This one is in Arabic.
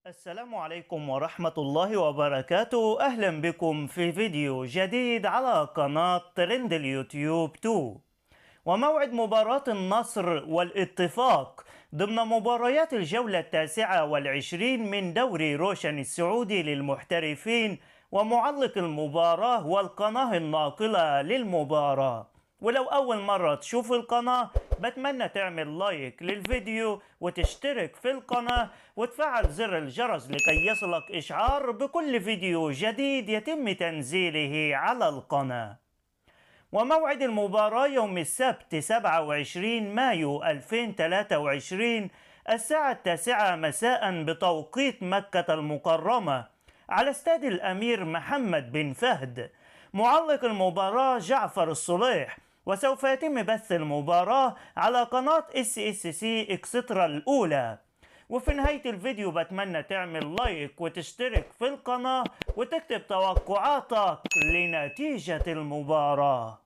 السلام عليكم ورحمة الله وبركاته. أهلا بكم في فيديو جديد على قناة ترند اليوتيوب 2. وموعد مباراة النصر والاتفاق ضمن مباريات الجولة 29 من دوري روشن السعودي للمحترفين، ومعلق المباراة والقناة الناقلة للمباراة. ولو أول مرة تشوف القناة بتمنى تعمل لايك للفيديو وتشترك في القناة وتفعل زر الجرس لكي يصلك إشعار بكل فيديو جديد يتم تنزيله على القناة. وموعد المباراة يوم السبت 27 مايو 2023 الساعة 9 مساء بتوقيت مكة المكرمة على استاد الأمير محمد بن فهد. معلق المباراة جعفر الصليح، وسوف يتم بث المباراة على قناة SSC إكسترا الأولى. وفي نهاية الفيديو بتمنى تعمل لايك وتشترك في القناة وتكتب توقعاتك لنتيجة المباراة.